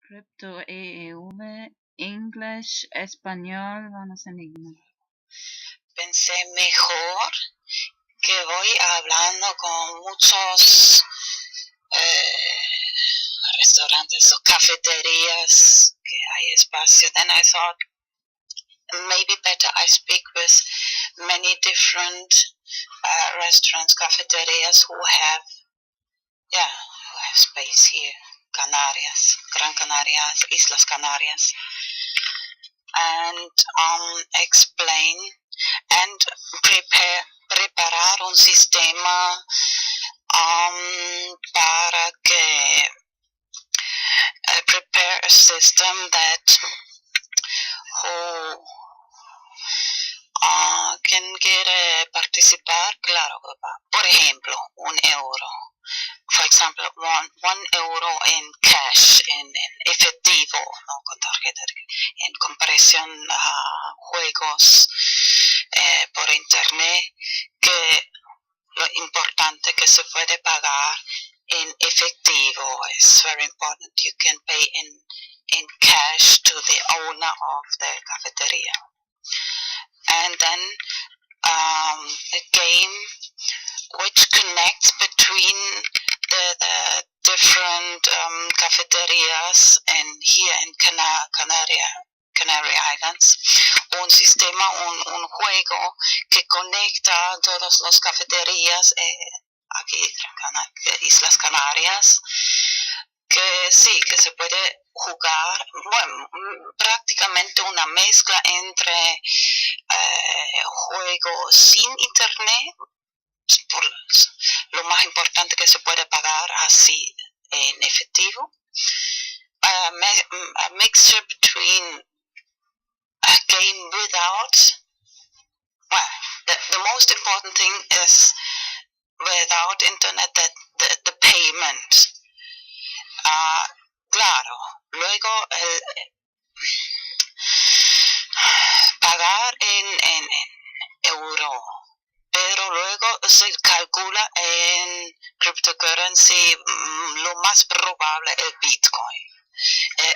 Crypto EEV, English, español, vamos en inglés. Pensé mejor que voy hablando con muchos restaurantes o cafeterías que hay espacio. Then I thought maybe better I speak with many different restaurants, cafeterias who have space here. Canarias, Gran Canarias, Islas Canarias, and explain and preparar un sistema para que prepare a system that who can get participar, claro, por ejemplo, €1. For example, one euro in cash, en efectivo, no con tarjeta, en comparación a juegos por internet, que lo importante que se puede pagar en efectivo is very important. You can pay in cash to the owner of the cafeteria. And then a game which connects between the different cafeterias here in Canary Islands. Un sistema, un juego que conecta todas las cafeterías aquí en Islas Canarias, que sí, que se puede jugar, bueno, prácticamente una mezcla entre juegos sin internet, por lo más importante que se puede pagar así en efectivo, a mixture between a game without, well, the most important thing is without internet, the payment. Claro, luego pagar en euro, pero luego se calcula en cryptocurrency lo más probable el Bitcoin.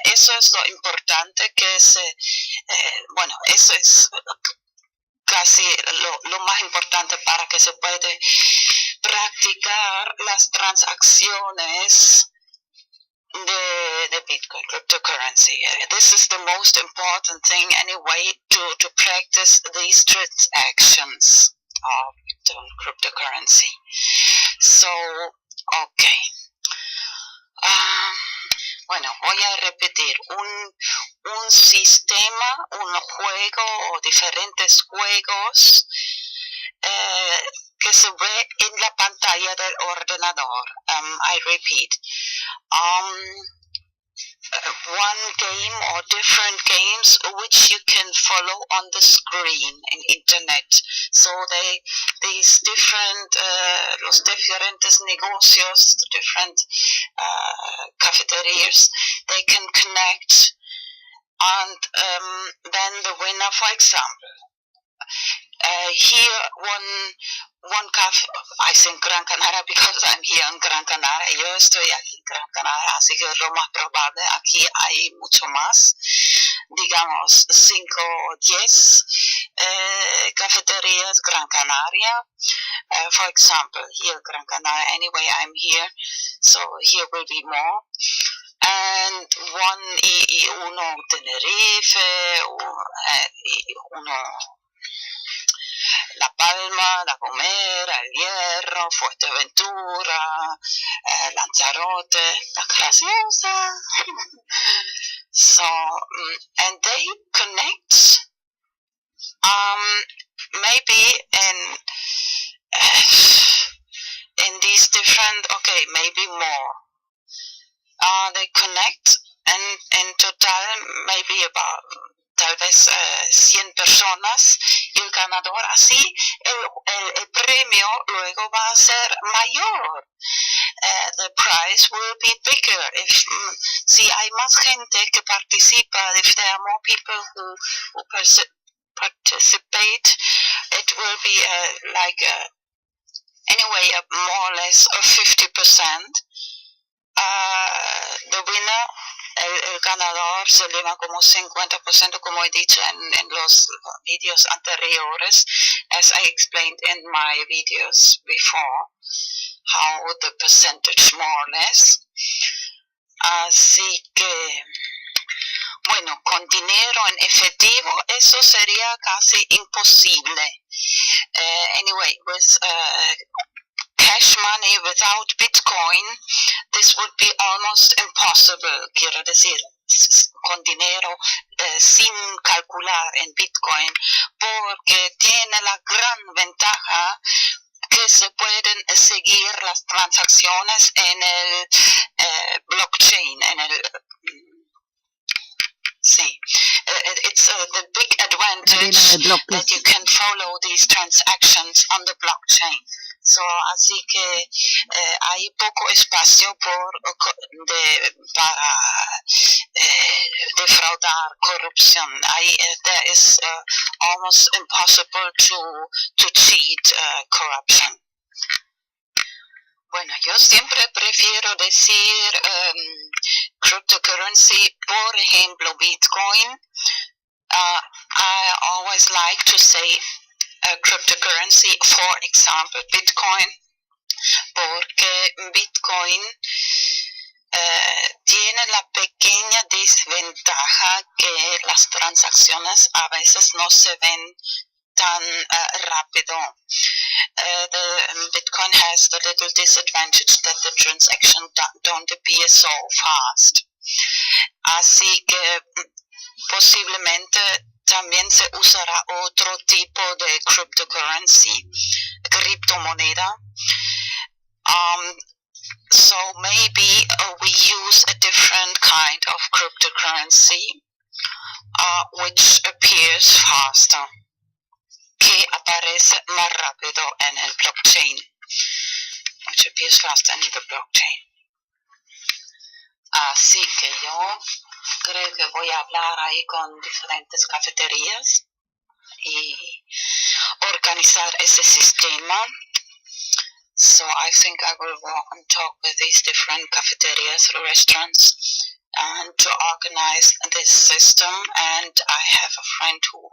Eso es lo importante que bueno, eso es casi lo más importante para que se puede practicar las transacciones de Bitcoin, cryptocurrency. This is the most important thing anyway to practice these transactions of cryptocurrency. So, okay. Bueno, voy a repetir. Un sistema, un juego o diferentes juegos que se ve en la pantalla del ordenador. I repeat. One game or different games which you can follow on the screen in internet. So these different, los diferentes negocios, the different cafeterias, they can connect, and then the winner, for example, here one cafe, I think Gran Canaria, because I'm here in Gran Canaria. Yo estoy aquí en Gran Canaria, así que lo más probable, aquí hay mucho más, digamos 5 o 10 cafeterías Gran Canaria. For example, here Gran Canaria, anyway, I'm here, so here will be more. And uno Tenerife, uno La Palma, La Gomera, El Hierro, Fuerteventura, Lanzarote, La Graciosa. So, and they connect, maybe in these different, okay, maybe more. They connect, and in total, maybe about tal vez 100 personas, y el ganador, así el premio luego va a ser mayor. The prize will be bigger si hay más gente que participa, if there are more people who participate, it will be anyway more or less 50%. The winner el ganador se lleva como 50%, como he dicho en los videos anteriores, as I explained in my videos before, how the percentage more or less. Así que, bueno, con dinero en efectivo, eso sería casi imposible. Anyway, with cash money without Bitcoin, this would be almost impossible, quiero decir, con dinero sin calcular en Bitcoin, porque tiene la gran ventaja que se pueden seguir las transacciones en el blockchain, en el sí, it's the big advantage that you can follow these transactions on the blockchain. So, así que hay poco espacio para defraudar, corrupción. There is almost impossible to cheat corruption. Bueno, yo siempre prefiero decir cryptocurrency, por ejemplo, Bitcoin. I always like to say cryptocurrency, for example, Bitcoin, porque Bitcoin tiene la pequeña desventaja que las transacciones a veces no se ven tan rápido. The Bitcoin has the little disadvantage that the transactions don't appear so fast. Así que posiblemente también se usará otro tipo de cryptocurrency, criptomoneda. So maybe we use a different kind of cryptocurrency which appears faster, que aparece más rápido en el blockchain, which appears faster in the blockchain. Así que yo creo que voy a hablar ahí con diferentes cafeterías y organizar ese sistema. So I think I will walk and talk with these different cafeterias, restaurants, and to organize this system. And I have a friend who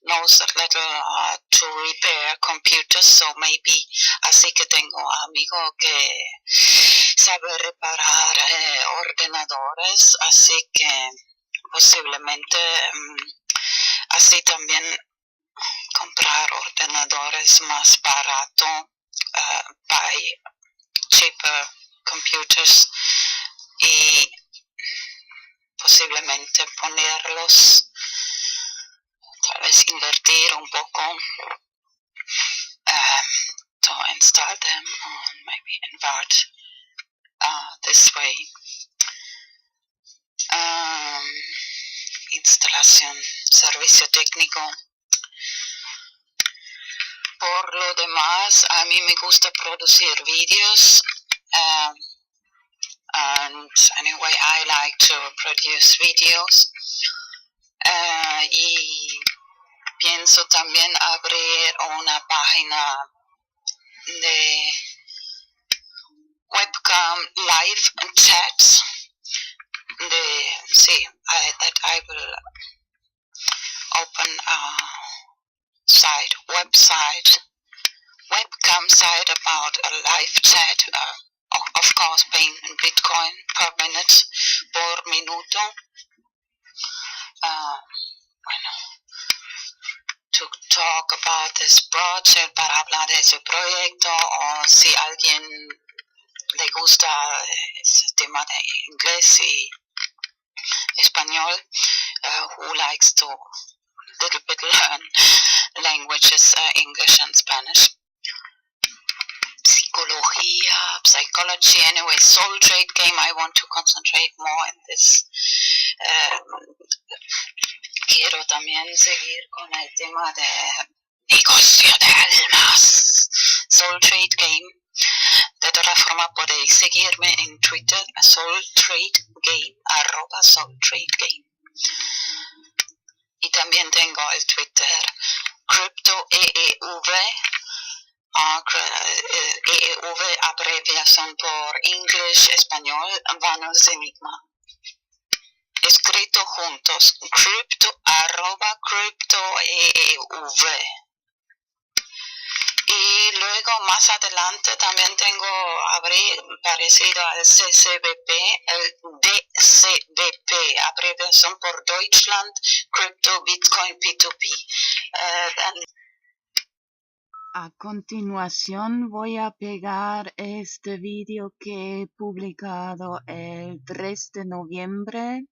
knows a little to repair computers, so maybe así que tengo amigo que sabe reparar ordenadores, así que posiblemente así también comprar ordenadores más barato, buy cheaper computers y posiblemente ponerlos, tal vez invertir un poco to install them or maybe invert this way. Instalación, servicio técnico. Por lo demás, a mí me gusta producir vídeos. And anyway, I like to produce videos. Y pienso también abrir una página de webcam live chats. That I will open a webcam site about a live chat, of course paying in Bitcoin per minute, por minuto. To talk about this project, para hablar de ese proyecto, o si alguien le gusta ese tema de inglés y español, who likes to little bit learn languages, English and Spanish. Psychology, anyway, soul trade game, I want to concentrate more in this. Quiero también seguir con el tema de negocio de almas, soul trade game. De todas formas podéis seguirme en Twitter, soultradegame, @soultradegame. Y también tengo el Twitter CryptoEEV, EEV abreviación por English, Español, Vanos Enigma. escrito juntos, crypto@crypto.eev. Y luego más adelante también abrí parecido al CCBP, el DCBP, abreviación por Deutschland Crypto Bitcoin P2P. A continuación voy a pegar este vídeo que he publicado el 3 de noviembre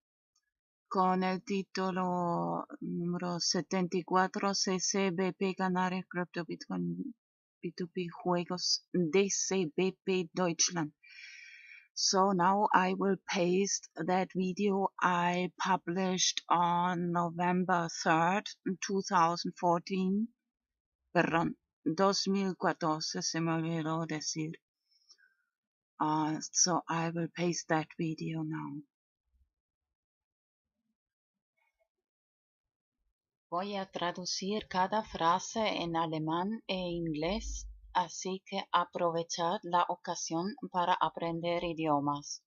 con el título número 74 CCBP Canarias Crypto Bitcoin P2P Juegos DCBP Deutschland. So now I will paste that video I published on November 3rd, 2014. Perdón, 2014, se me olvidó decir. So I will paste that video now. Voy a traducir cada frase en alemán e inglés, así que aprovechad la ocasión para aprender idiomas.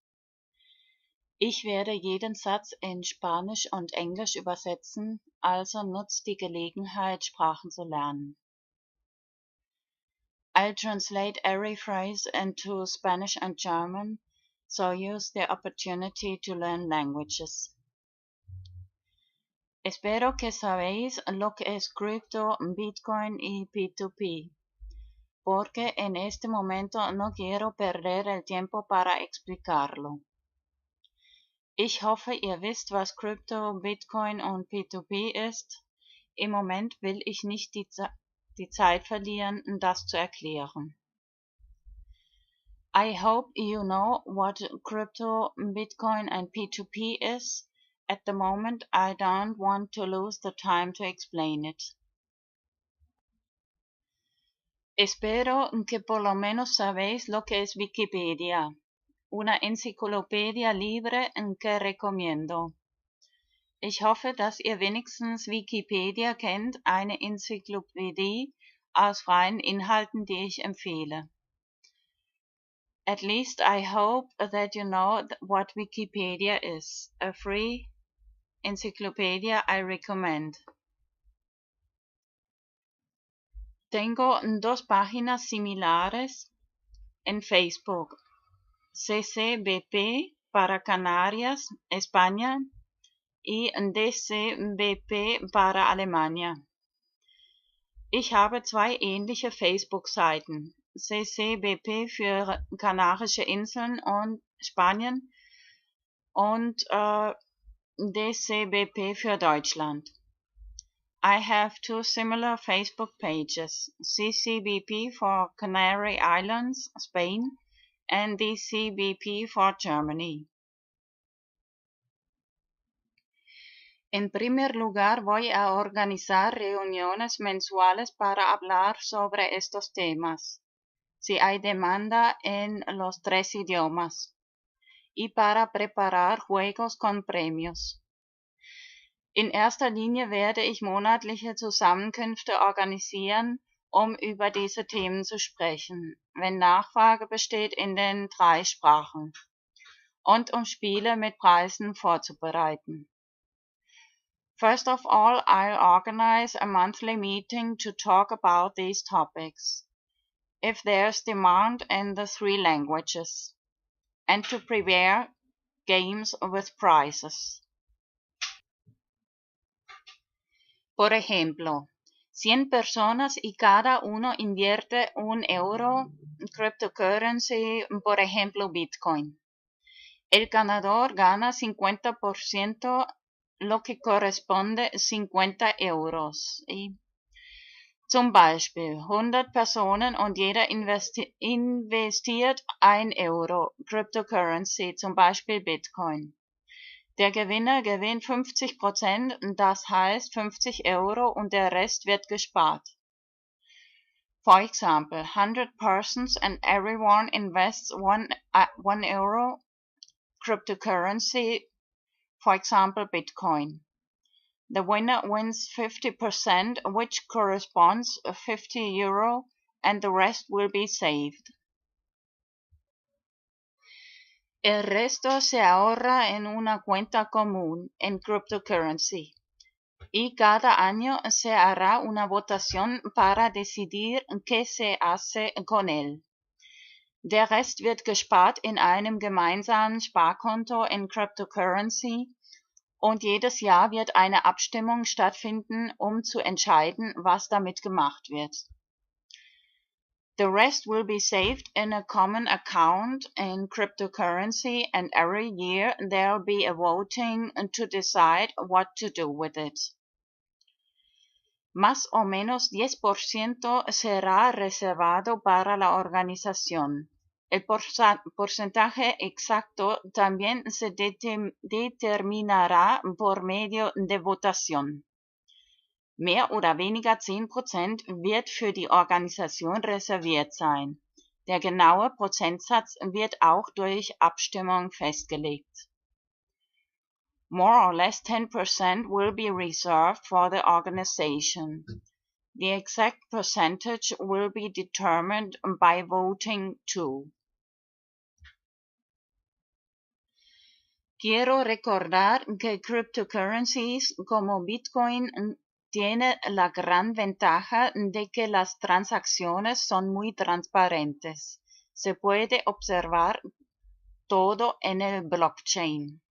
Ich werde jeden Satz in Spanisch und Englisch übersetzen, also nutzt die Gelegenheit, Sprachen zu lernen. I'll translate every phrase into Spanish and German, so use the opportunity to learn languages. Espero que sabéis lo que es cripto, Bitcoin y P2P, porque en este momento no quiero perder el tiempo para explicarlo. Ich hoffe, ihr wisst, was Krypto, Bitcoin und P2P ist. Im Moment will ich nicht die Zeit verlieren, das zu erklären. I hope you know what crypto, Bitcoin and P2P is. At the moment, I don't want to lose the time to explain it. Espero que por lo menos sabéis lo que es Wikipedia, una enciclopedia libre que recomiendo. Ich hoffe, dass ihr wenigstens Wikipedia kennt, eine Enzyklopädie aus freien Inhalten, die ich empfehle. At least I hope that you know what Wikipedia is, a free encyclopedia I recommend. Tengo dos páginas similares en Facebook, CCBP para Canarias, España, y DCBP para Alemania. Ich habe zwei ähnliche Facebook-Seiten, CCBP für Kanarische Inseln und Spanien und DCBP für Deutschland. I have two similar Facebook pages, CCBP for Canary Islands, Spain, and DCBP for Germany. En primer lugar, voy a organizar reuniones mensuales para hablar sobre estos temas, si hay demanda en los tres idiomas, y para preparar juegos con premios. In erster Linie werde ich monatliche Zusammenkünfte organisieren, um über diese Themen zu sprechen, wenn Nachfrage besteht in den drei Sprachen, und um Spiele mit Preisen vorzubereiten. First of all, I'll organize a monthly meeting to talk about these topics, if there's demand in the three languages, and to prepare games with prizes. Por ejemplo, 100 personas y cada uno invierte €1, cryptocurrency, por ejemplo Bitcoin. El ganador gana 50%, lo que corresponde €50. Y zum Beispiel 100 Personen und jeder investiert €1, Cryptocurrency, zum Beispiel Bitcoin. Der Gewinner gewinnt 50%, das heißt €50 und der Rest wird gespart. For example, 100 persons and everyone invests €1, cryptocurrency, for example Bitcoin. The winner wins 50%, which corresponds to €50, and the rest will be saved. El resto se ahorra en una cuenta común en cryptocurrency. Y cada año se hará una votación para decidir qué se hace con él. Der Rest wird gespart in einem gemeinsamen Sparkonto in Cryptocurrency und jedes Jahr wird eine Abstimmung stattfinden, um zu entscheiden, was damit gemacht wird. The rest will be saved in a common account in cryptocurrency and every year there will be a voting to decide what to do with it. Más o menos 10% será reservado para la organización. El porcentaje exacto también se determinará por medio de votación. Mehr oder weniger 10% wird für die Organisation reserviert sein. Der genaue Prozentsatz wird auch durch Abstimmung festgelegt. More or less 10% will be reserved for the organization. The exact percentage will be determined by voting too. Quiero recordar que cryptocurrencies como Bitcoin tiene la gran ventaja de que las transacciones son muy transparentes. Se puede observar todo en el blockchain.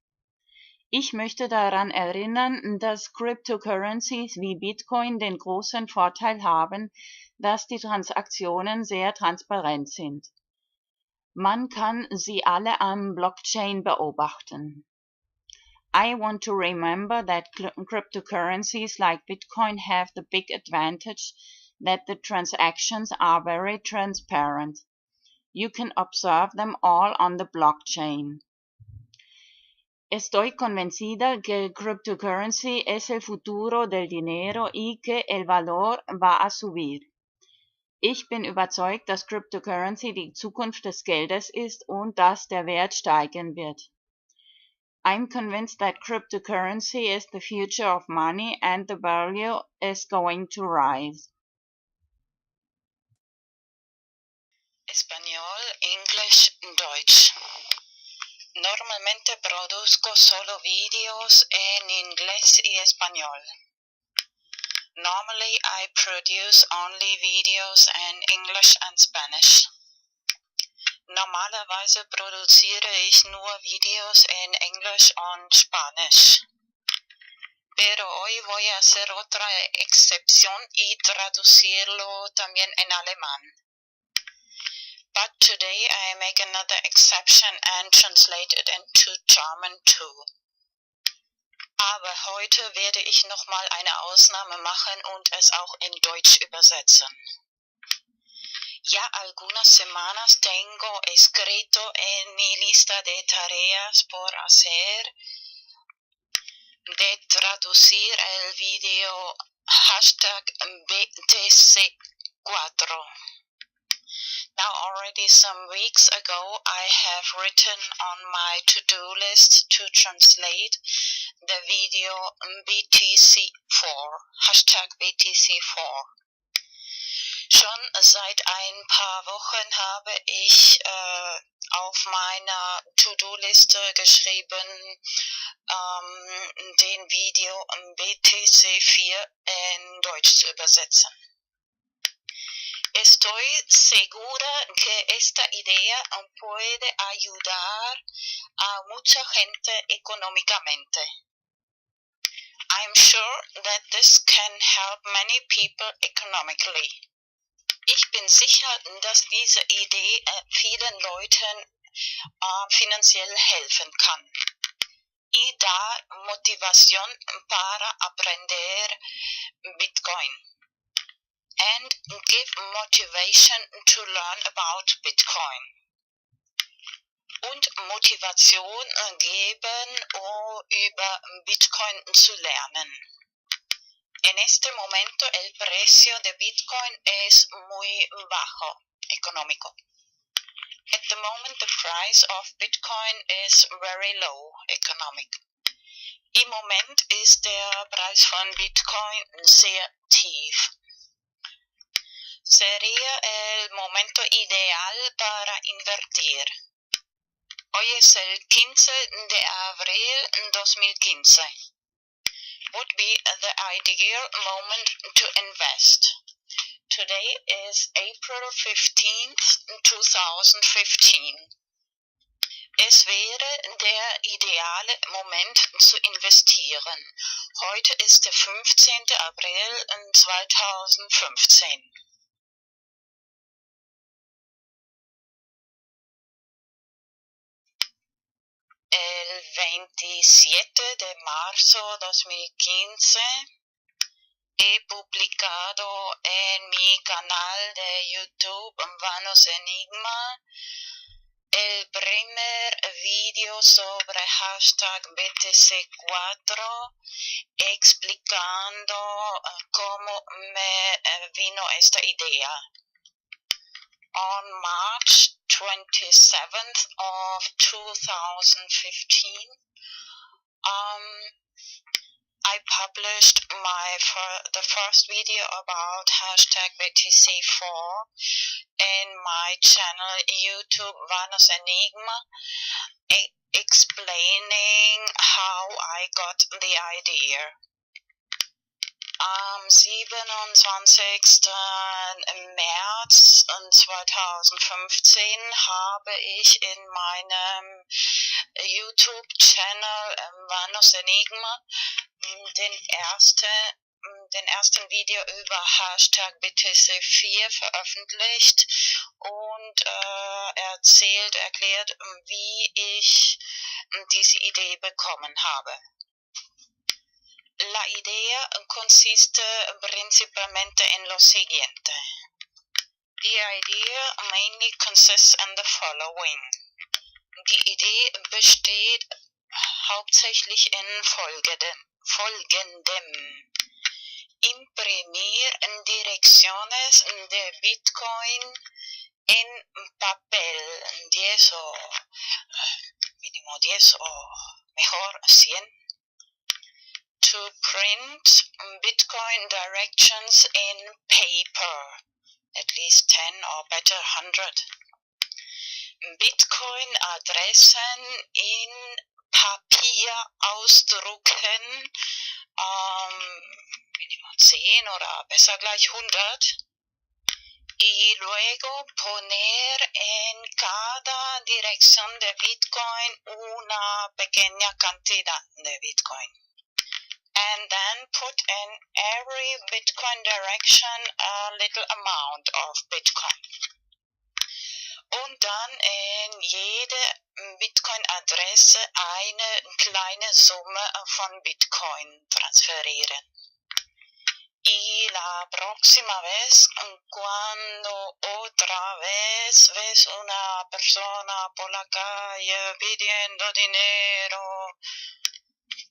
Ich möchte daran erinnern, dass Cryptocurrencies wie Bitcoin den großen Vorteil haben, dass die Transaktionen sehr transparent sind. Man kann sie alle am Blockchain beobachten. I want to remember that cryptocurrencies like Bitcoin have the big advantage that the transactions are very transparent. You can observe them all on the blockchain. Estoy convencida que cryptocurrency es el futuro del dinero y que el valor va a subir. Ich bin überzeugt, dass Cryptocurrency die Zukunft des Geldes ist und dass der Wert steigen wird. I'm convinced that cryptocurrency is the future of money and the value is going to rise. Español, English, Deutsch. Normalmente produzco solo videos en inglés y español. Normally I produce only videos in English and Spanish. Normalerweise produziere ich nur Videos en Englisch und Spanisch. Pero hoy voy a hacer otra excepción y traducirlo también en alemán. But today I make another exception and translate it into German too. Aber heute werde ich nochmal eine Ausnahme machen und es auch in Deutsch übersetzen. Ya algunas semanas tengo escrito en mi lista de tareas por hacer de traducir el video #BTC4. Now already some weeks ago I have written on my to-do list to translate the video BTC4, #BTC4. Schon seit ein paar Wochen habe ich auf meiner To-Do-Liste geschrieben, den Video BTC4 in Deutsch zu übersetzen. Estoy segura que esta idea puede ayudar a mucha gente económicamente. I'm sure that this can help many people economically. Ich bin sicher, dass diese Idee vielen Leuten finanziell helfen kann. Y da motivación para aprender Bitcoin. And give motivation to learn about Bitcoin. Und Motivation geben, um über Bitcoin zu lernen. En este momento el precio de Bitcoin es muy bajo, económico. At the moment the price of Bitcoin is very low, economic. Im Moment ist der Preis von Bitcoin sehr tief. Sería el momento ideal para invertir. Hoy es el 15 de abril 2015. Would be the ideal moment to invest. Today is April 15th, 2015. Es wäre der ideale Moment zu investieren. Heute ist der 15. April 2015. El 27 de marzo 2015 he publicado en mi canal de YouTube Vanos Enigma el primer vídeo sobre hashtag BTC4 explicando cómo me vino esta idea. On March 27th of 2015, I published the first video about hashtag BTC4 in my channel YouTube Vanos Enigma, explaining how I got the idea. Am 27. März 2015 habe ich in meinem YouTube-Channel Vanos Enigma den ersten Video über Hashtag BTC4 veröffentlicht und erklärt, wie ich diese Idee bekommen habe. La idea consiste principalmente en lo siguiente. The idea mainly consists in the following. Die Idee besteht hauptsächlich in folgendem. Imprimir direcciones de Bitcoin en papel, 10 o mínimo 10 o mejor 100. To print Bitcoin directions in paper, at least 10 or better 100. Bitcoin Adressen in Papier ausdrucken, Minimum 10 oder besser gleich 100. Y luego poner en cada dirección de Bitcoin una pequeña cantidad de Bitcoin. And then put in every Bitcoin direction a little amount of Bitcoin. Und dann in jede Bitcoin-Adresse eine kleine Summe von Bitcoin transferieren. Y la próxima vez, cuando otra vez ves una persona por la calle pidiendo dinero,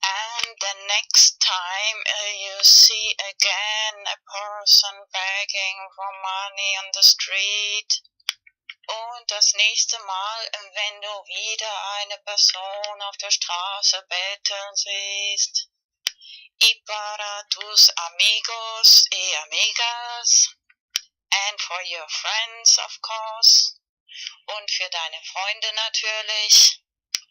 and the next time you see again a person begging for money on the street, und das nächste Mal, wenn du wieder eine Person auf der Straße betteln siehst, y para tus amigos y amigas, and for your friends of course, und für deine Freunde natürlich,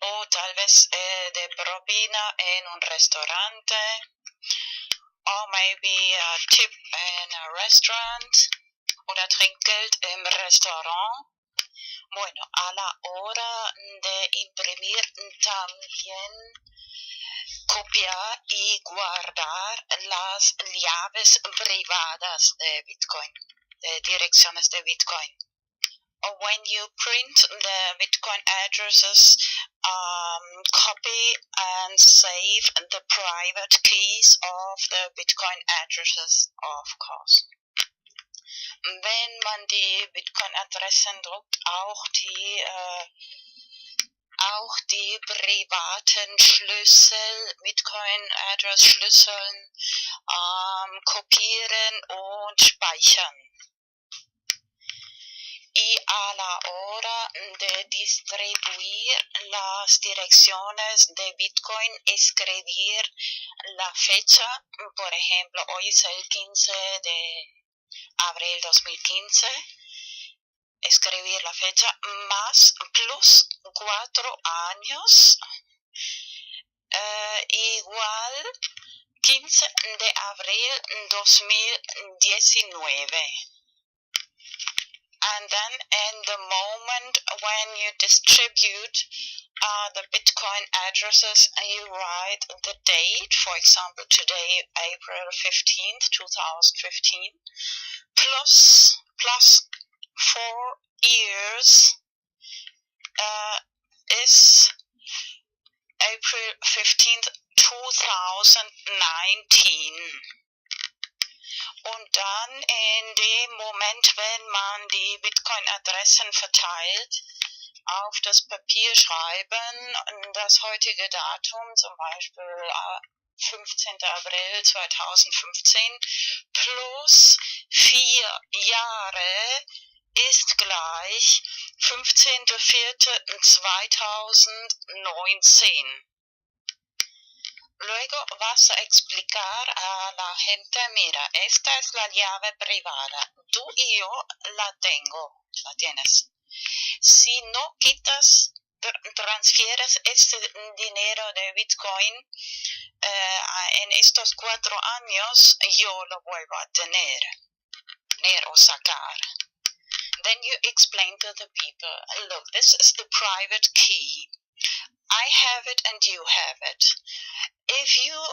o tal vez de propina en un restaurante, or maybe a tip in a restaurant, oder Trinkgeld im Restaurant. Bueno, a la hora de imprimir también copiar y guardar las llaves privadas de Bitcoin, de direcciones de Bitcoin. When you print the Bitcoin addresses, copy and save the private keys of the Bitcoin addresses, of course. Wenn man die Bitcoin-Adressen druckt, auch die privaten Schlüssel, Bitcoin-Address-Schlüsseln kopieren und speichern. Y a la hora de distribuir las direcciones de Bitcoin, escribir la fecha, por ejemplo, hoy es el 15 de abril 2015, escribir la fecha, más plus 4 años, igual 15 de abril 2019. And then in the moment when you distribute the Bitcoin addresses, you write the date, for example, today, April 15th, 2015, plus 4 years is April 15th, 2019. Und dann in dem Moment, wenn man die Bitcoin-Adressen verteilt, auf das Papier schreiben, das heutige Datum, zum Beispiel 15. April 2015, plus 4 Jahre ist gleich 15.04.2019. Luego vas a explicar a la gente, mira, esta es la llave privada, tú y yo la tienes. Si no transfieres este dinero de Bitcoin en estos 4 años, yo lo vuelvo a tener o sacar. Then you explain to the people, look, this is the private key. I have it and you have it. If you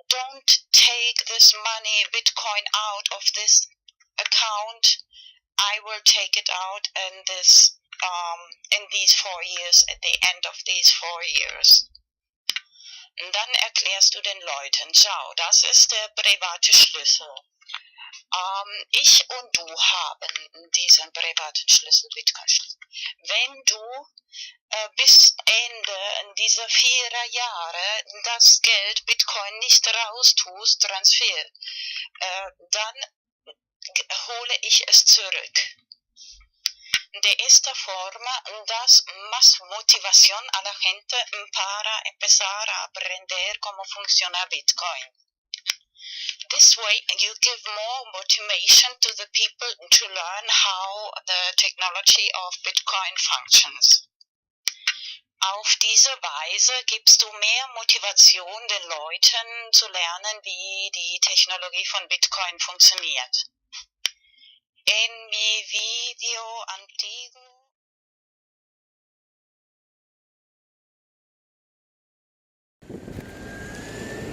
don't take this money, Bitcoin, out of this account, I will take it out in these 4 years, at the end of these 4 years. Und dann erklärst du den Leuten, schau, das ist der private Schlüssel. Ich und du haben diesen privaten Schlüssel, Bitcoin-Schlüssel. Wenn du bis Ende dieser 4 Jahre das Geld Bitcoin nicht raustust, transfer, dann hole ich es zurück. De esta forma das más motivación a la gente para empezar a aprender cómo funciona Bitcoin. This way you give more motivation to the people to learn how the technology of Bitcoin functions. Auf diese Weise gibst du mehr Motivation den Leuten zu lernen, wie die Technologie von Bitcoin funktioniert. En mi video antiguo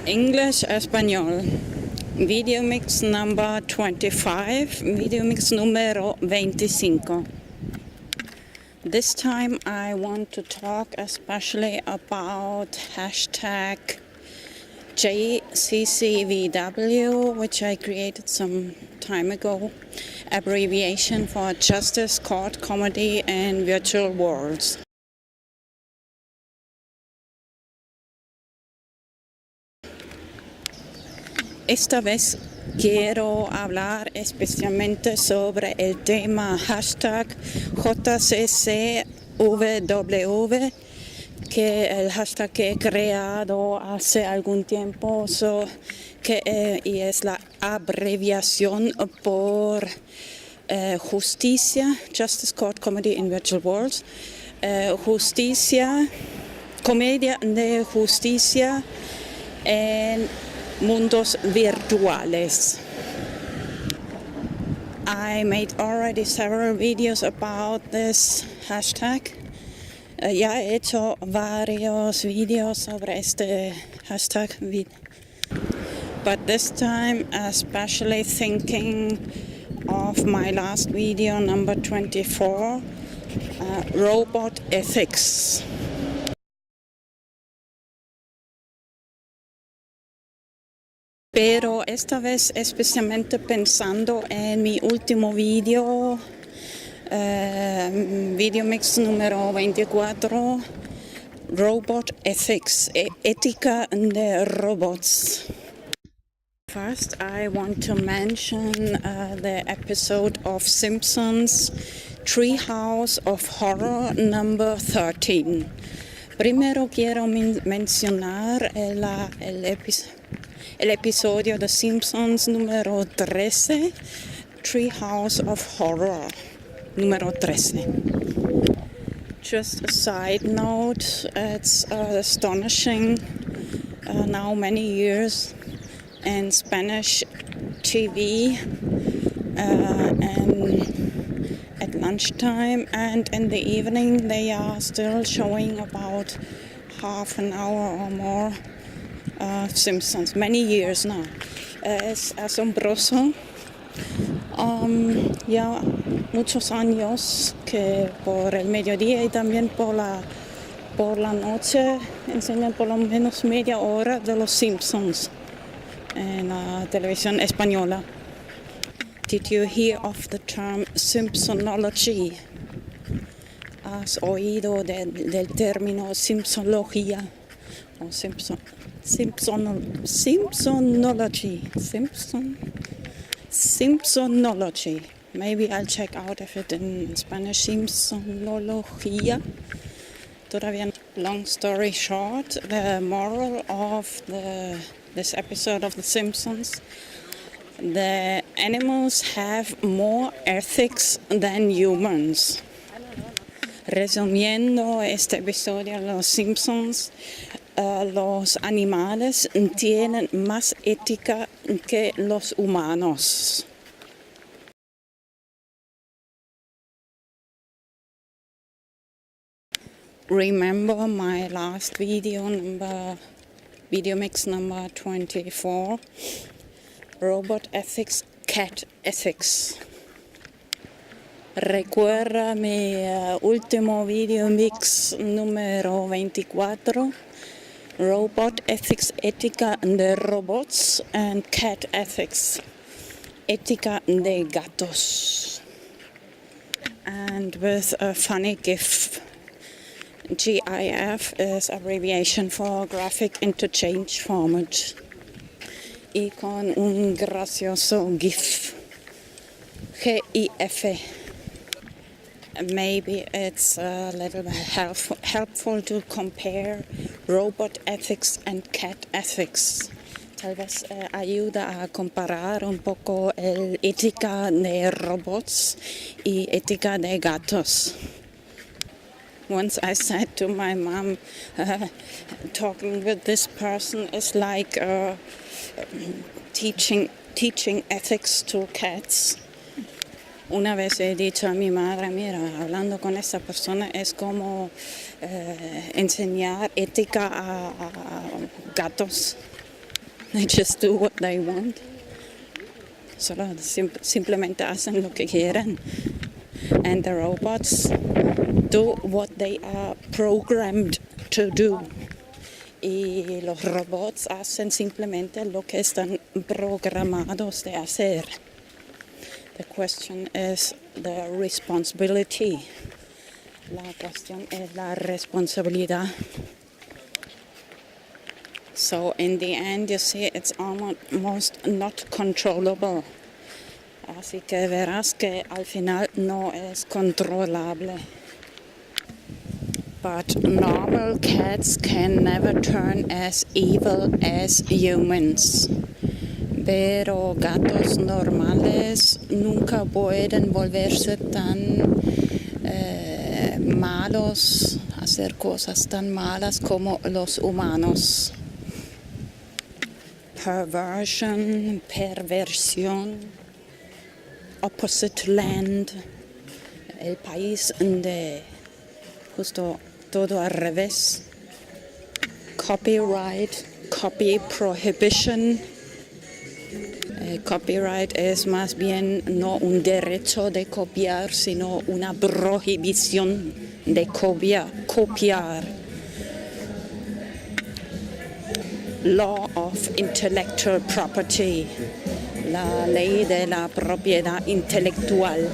English Español. VideoMix number 25, VideoMix número 25. This time I want to talk especially about hashtag JCCVW, which I created some time ago, abbreviation for Justice, Court, Comedy and Virtual Worlds. Esta vez quiero hablar especialmente sobre el tema hashtag JCCVW, que el hashtag que he creado hace algún tiempo, y es la abreviación por Justicia, Justice, Court, Comedy and Virtual Worlds, Justicia, comedia de justicia en mundos virtuales. I made already several videos about this hashtag. Ya he hecho varios videos sobre este hashtag. But this time, especially thinking of my last video, number 24, robot ethics. Pero esta vez especialmente pensando en mi último video, VideoMix número 24, Robot Ethics, ética de robots. First, I want to mention the episode of Simpsons, Treehouse of Horror number 13. Primero quiero mencionar el episodio de Simpsons número 13, Treehouse of Horror. número 13. Just a side note, it's astonishing now many years in Spanish TV and at lunchtime and in the evening they are still showing about half an hour or more Simpsons, many years now. Es asombroso. Ya muchos años que por el mediodía y también por la noche enseñan por lo menos media hora de los Simpsons en la televisión española. Did you hear of the term Simpsonology? ¿Has oído del término Simpsología? O Simpsonology. Maybe I'll check out if it in Spanish, Simpsonología. Long story short, the moral of this episode of The Simpsons, the animals have more ethics than humans. Resumiendo este episodio de Los Simpsons, los animales tienen más ética que los humanos. Remember my last VideoMix number 24, Robot Ethics, Cat Ethics. Recuerda mi último VideoMix número 24, Robot Ethics, Ética de Robots, and Cat Ethics, Ética de Gatos. And with a funny GIF. GIF is abbreviation for Graphic Interchange Format. Y con un gracioso GIF. GIF. Maybe it's a little helpful to compare robot ethics and cat ethics. Tal vez ayuda a comparar un poco el ética de robots y ética de gatos. Once I said to my mom, talking with this person is like teaching ethics to cats. Una vez he dicho a mi madre, mira, hablando con esa persona es como enseñar ética a gatos. They just do what they want. Solo simplemente hacen lo que quieren. And the robots do what they are programmed to do. Y los robots hacen simplemente lo que están programados de hacer. The question is the responsibility. La cuestión es la responsabilidad. So in the end, you see, it's almost not controllable. Así que verás que al final no es controlable. But normal cats can never turn as evil as humans. Pero gatos normales nunca pueden volverse tan malos, hacer cosas tan malas como los humanos. Perversión, opposite land, el país de justo todo al revés. Copyright, copy prohibition. Copyright es más bien no un derecho de copiar, sino una prohibición de copiar. Law of intellectual property, la ley de la propiedad intelectual.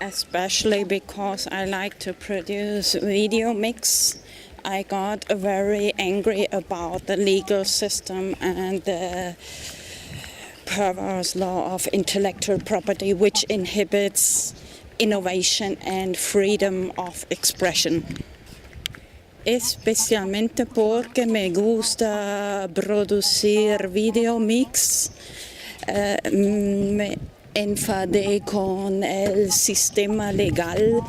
Especially because I like to produce VideoMix, I got very angry about the legal system and the perverse law of intellectual property, which inhibits innovation and freedom of expression. Especialmente porque me gusta producir VideoMix, me enfadé con el sistema legal,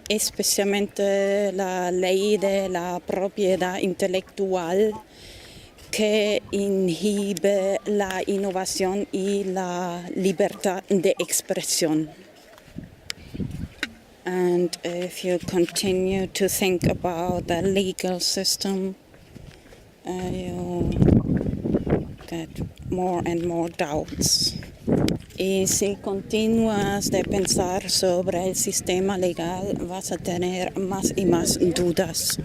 especialmente la ley de la propiedad intelectual, que inhibe la innovación y la libertad de expresión. And if you continue to think about the legal system, you get more and more doubts. Y si continúas de pensar sobre el sistema legal, vas a tener más y más dudas.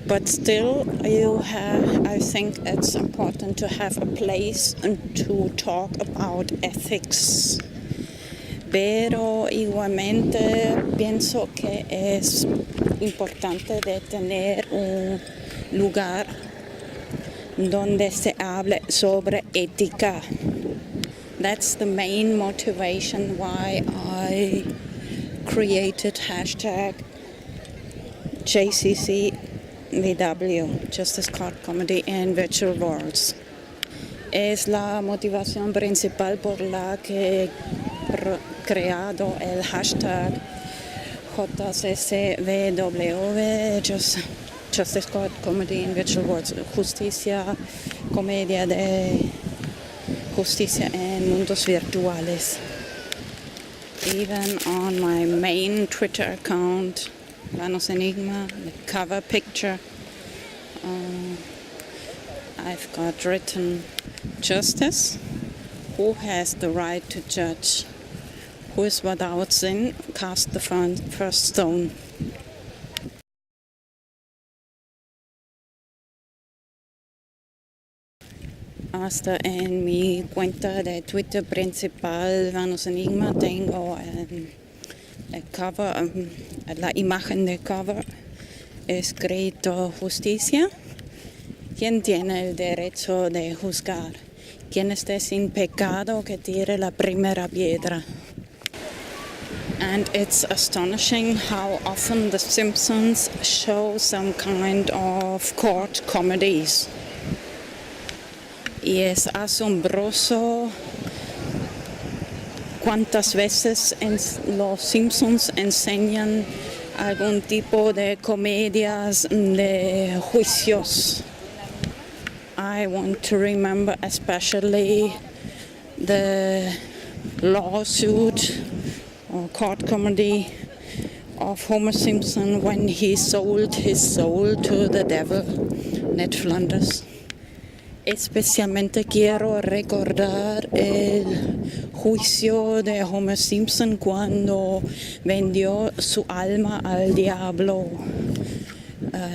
But still, I think it's important to have a place to talk about ethics. Pero igualmente pienso que es importante de tener un lugar donde se hable sobre ética. That's the main motivation why I created hashtag JCCVW, Justice, Court, Comedy and Virtual Worlds. Es la motivación principal por la que he creado el hashtag JCCVW, Justice, Court, Comedy and Virtual Worlds, Justicia, comedia de justicia en mundos virtuales. Even on my main Twitter account, Vanos Enigma, the cover picture, I've got written, Justice, who has the right to judge? Who is without sin, cast the first stone. Hasta en mi cuenta de Twitter principal, Vanos Enigma, tengo el cover, la imagen de cover, escrito Justicia. ¿Quién tiene el derecho de juzgar? ¿Quién esté sin pecado que tire la primera piedra? And it's astonishing how often The Simpsons show some kind of court comedies. Y es asombroso cuántas veces los Simpsons enseñan algún tipo de comedias de juicios. I want to remember especially the lawsuit or court comedy of Homer Simpson when he sold his soul to the devil, Ned Flanders. Especialmente quiero recordar el juicio de Homer Simpson cuando vendió su alma al diablo,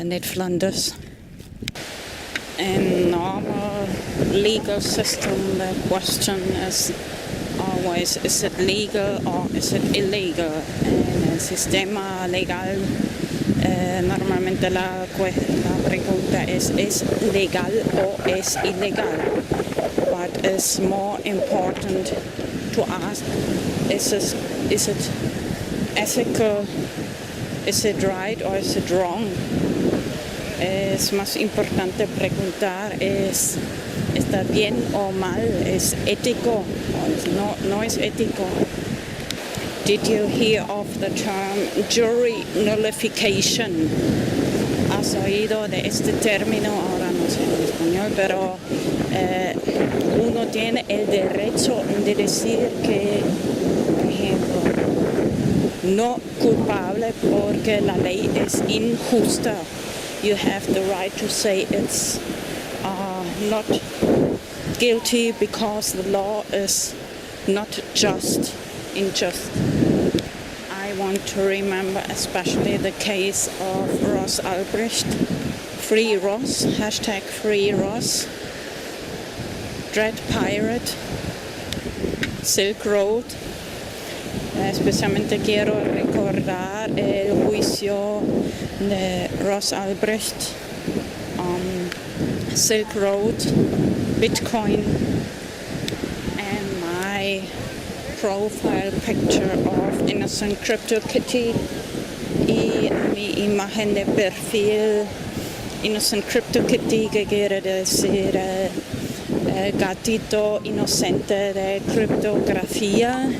Ned Flanders. In normal legal system, the question is always, is it legal or is it illegal? En el sistema legal, normalmente la pregunta es legal o es ilegal? But it's more important to ask, is it ethical, is it right or is it wrong? Es más importante preguntar, ¿está bien o mal? ¿Es ético o no es ético? Did you hear of the term jury nullification? ¿Has oído de este término? Ahora no sé en español, pero uno tiene el derecho de decir que, por ejemplo, no culpable porque la ley es injusta. You have the right to say it's not guilty because the law is not just, unjust. I want to remember especially the case of Ross Albrecht, Free Ross, hashtag Free Ross, Dread Pirate, Silk Road. Especialmente quiero recordar el juicio de Ross Albrecht, Silk Road, Bitcoin, and my profile picture of Innocent Crypto Kitty y mi imagen de perfil Innocent Crypto Kitty, que quiere decir gatito inocente de criptografía.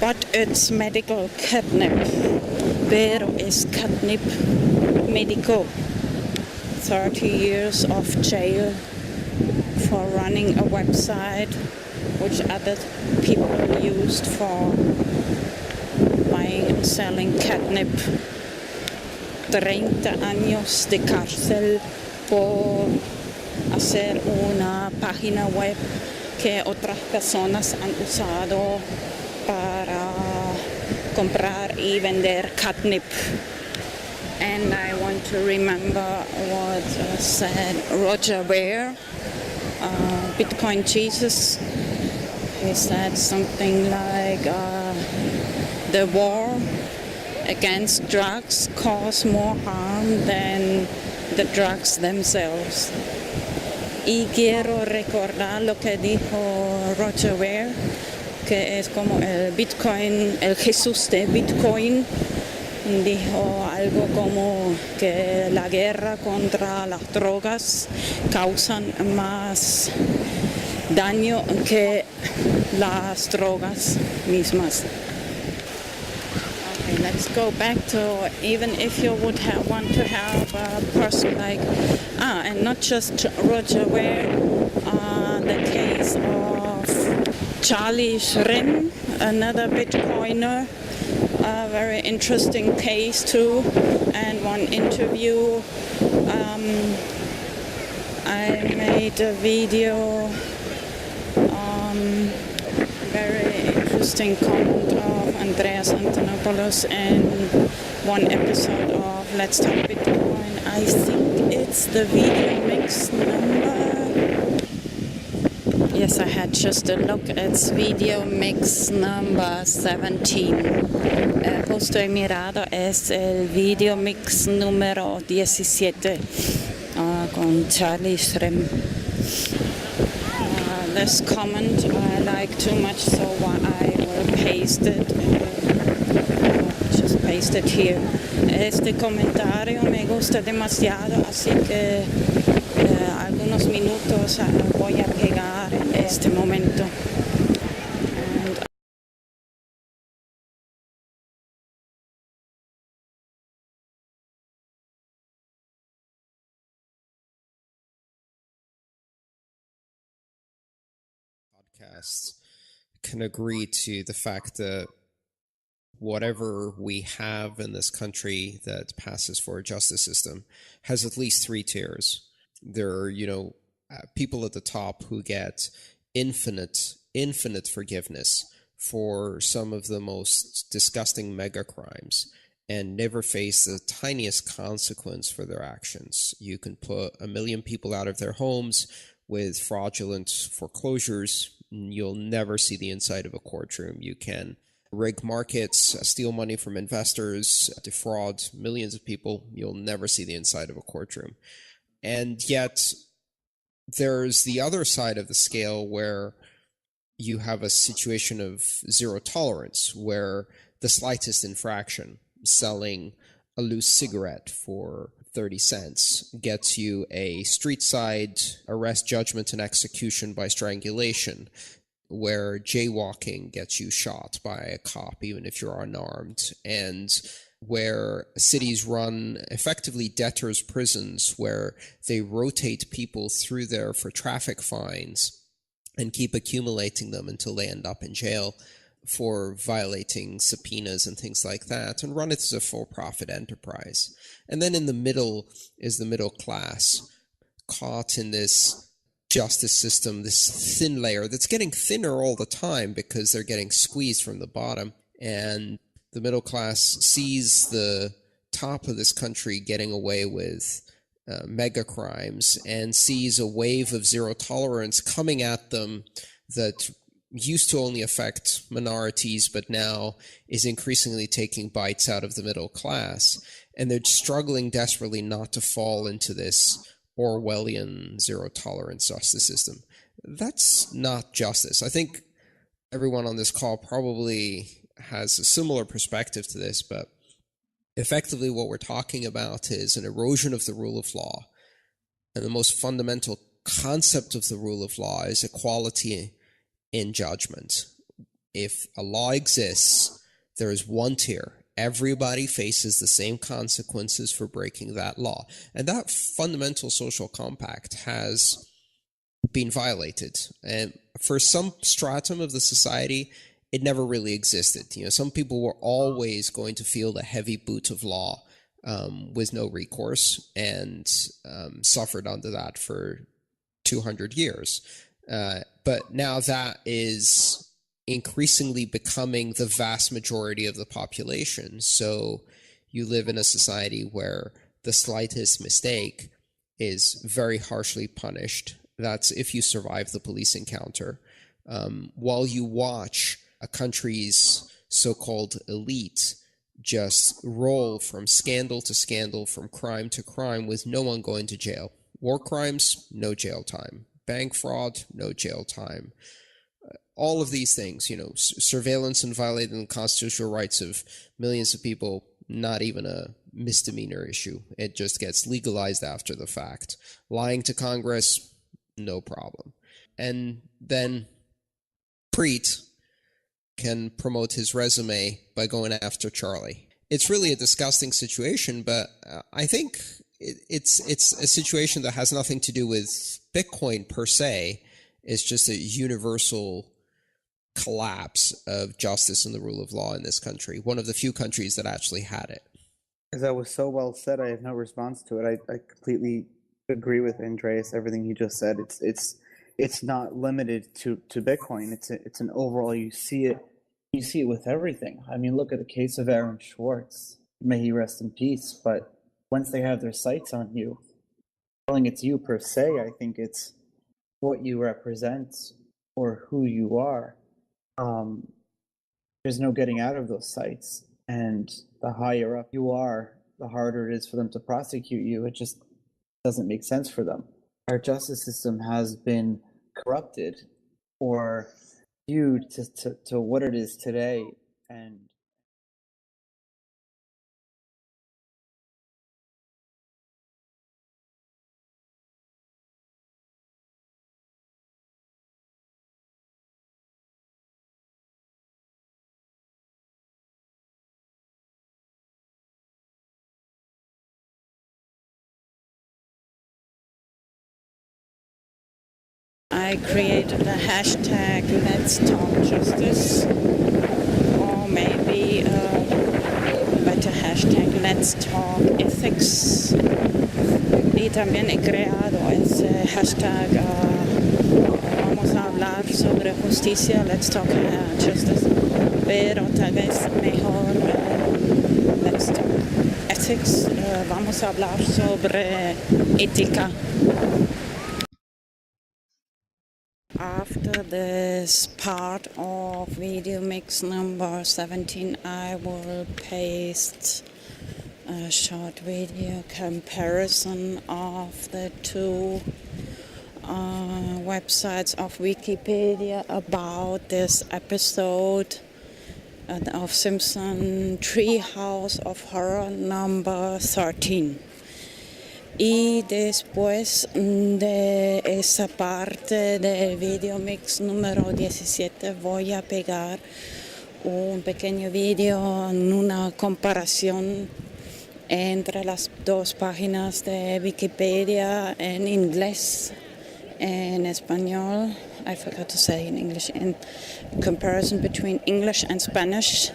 But it's medical catnip. Pero es catnip medico. 30 years of jail for running a website which other people used for buying and selling catnip. 30 años de cárcel por hacer una página web que otras personas han usado para comprar y vender catnip. And I want to remember what said Roger Ver, Bitcoin Jesus. He said something like, the war against drugs cause more harm than the drugs themselves. Y quiero recordar lo que dijo Roger Ver, que es como el Bitcoin, el Jesús de Bitcoin. Dijo algo como que la guerra contra las drogas causan más daño que las drogas mismas. Okay, let's go back to even if you would want to have a person like, and not just Roger Ver, the case of Charlie Shrem, another Bitcoiner. A very interesting case too, and one interview I made a video, very interesting comment of Andreas Antonopoulos in one episode of Let's Talk Bitcoin. I think it's the VideoMix number. Yes, I had just a look. It's VideoMix number 17. El justo he mirado es el VideoMix número 17 con Charlie Shrem. This comment I like too much, so I will paste it. Just paste it here. Este comentario me gusta demasiado, así que algunos minutos voy a pegar en este momento. Podcasts can agree to the fact that whatever we have in this country that passes for a justice system has at least 3 tiers. There are, people at the top who get infinite forgiveness for some of the most disgusting mega crimes and never face the tiniest consequence for their actions. You can put 1 million people out of their homes with fraudulent foreclosures. You'll never see the inside of a courtroom. You can rig markets, steal money from investors, defraud millions of people. You'll never see the inside of a courtroom. And yet there's the other side of the scale where you have a situation of zero tolerance, where the slightest infraction, selling a loose cigarette for 30 cents, gets you a street side arrest, judgment, and execution by strangulation, where jaywalking gets you shot by a cop even if you're unarmed, and where cities run effectively debtors' prisons where they rotate people through there for traffic fines and keep accumulating them until they end up in jail for violating subpoenas and things like that, and run it as a for-profit enterprise. And then in the middle is the middle class, caught in this justice system, this thin layer that's getting thinner all the time because they're getting squeezed from the bottom. And the middle class sees the top of this country getting away with mega crimes and sees a wave of zero tolerance coming at them that used to only affect minorities, but now is increasingly taking bites out of the middle class. And they're struggling desperately not to fall into this Orwellian zero tolerance justice system. That's not justice. I think everyone on this call probably has a similar perspective to this, but Effectively, what we're talking about is an erosion of the rule of law. And the most fundamental concept of the rule of law is equality in judgment. If a law exists, there is one tier. Everybody faces the same consequences for breaking that law. And that fundamental social compact has been violated. And for some stratum of the society, it never really existed. Some people were always going to feel the heavy boot of law with no recourse, and suffered under that for 200 years. But now that is increasingly becoming the vast majority of the population. So you live in a society where the slightest mistake is very harshly punished. That's if you survive the police encounter. While you watch a country's so-called elite just roll from scandal to scandal, from crime to crime, with no one going to jail. War crimes, no jail time. Bank fraud, no jail time. All of these things, surveillance and violating the constitutional rights of millions of people, not even a misdemeanor issue. It just gets legalized after the fact. Lying to Congress, no problem. And then Preet can promote his resume by going after Charlie. It's really a disgusting situation, but I think it's a situation that has nothing to do with Bitcoin per se. It's just a universal collapse of justice and the rule of law in this country. One of the few countries that actually had it. As that was so well said, I have no response to it. I completely agree with Andreas, everything he just said. It's not limited to Bitcoin. It's an overall, you see it with everything. I mean, look at the case of Aaron Schwartz. May he rest in peace. But once they have their sights on you, telling it's you per se, I think it's what you represent or who you are. There's no getting out of those sights. And the higher up you are, the harder it is for them to prosecute you. It just doesn't make sense for them. Our justice system has been corrupted or viewed to what it is today. And I created a hashtag Let's Talk Justice, or maybe a better hashtag Let's Talk Ethics. Y también he creado ese hashtag vamos a hablar sobre justicia, Let's Talk Justice, pero tal vez mejor Let's Talk Ethics, vamos a hablar sobre ética. After this part of VideoMix number 17, I will paste a short video comparison of the two websites of Wikipedia about this episode of Simpson Treehouse of Horror number 13. Y después de esa parte del VideoMix número 17 voy a pegar un pequeño video en una comparación entre las dos páginas de Wikipedia en inglés, en español. I forgot to say in English. In comparison between English and Spanish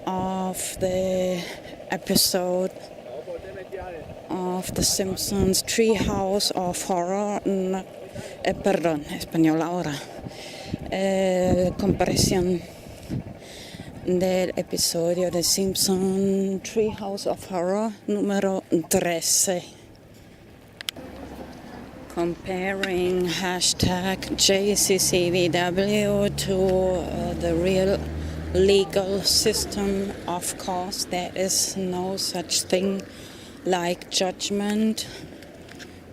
of the episode of The Simpsons Treehouse of Horror, perdón, español ahora, comparación del episodio de Simpsons Treehouse of Horror número 13. Comparing hashtag JCCVW to the real legal system. Of course, there is no such thing like judgment,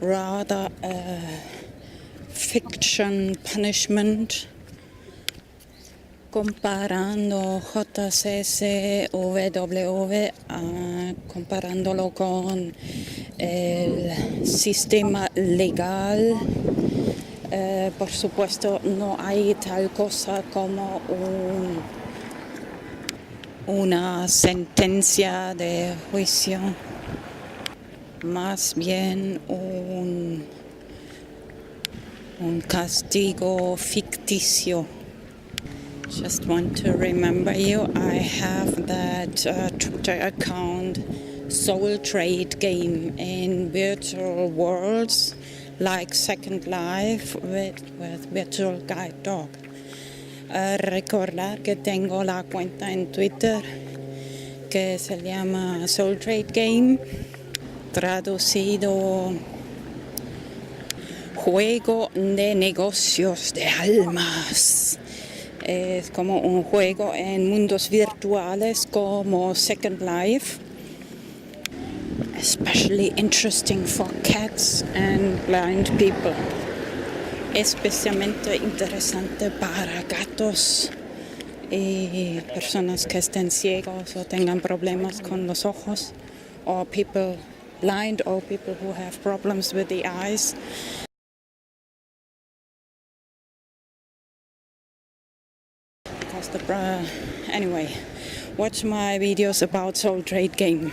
rather fiction, punishment, comparando JCCVW, comparándolo con el sistema legal. Por supuesto, no hay tal cosa como una sentencia de juicio, más bien un castigo ficticio. Just want to remember you, I have that Twitter account Soul Trade Game in virtual worlds like Second Life with Virtual Guide Dog. Recordar que tengo la cuenta en Twitter que se llama Soul Trade Game, traducido Juego de negocios de almas. Es como un juego en mundos virtuales como Second Life. Especially interesting for cats and blind people. Especialmente interesante para gatos y personas que estén ciegos o tengan problemas con los ojos, or people blind or people who have problems with the eyes. Anyway, watch my videos about Soul Trade Game.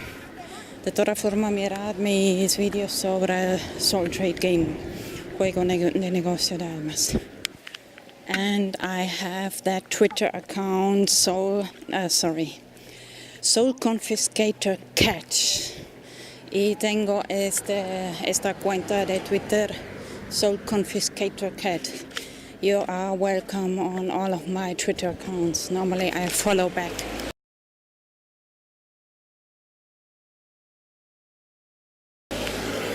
De toda forma, mirad mis videos sobre Soul Trade Game, juego de negocio de almas. And I have that Twitter account, Soul Confiscator Cat. Y tengo esta cuenta de Twitter, Soul Confiscator Cat. You are welcome on all of my Twitter accounts. Normally I follow back.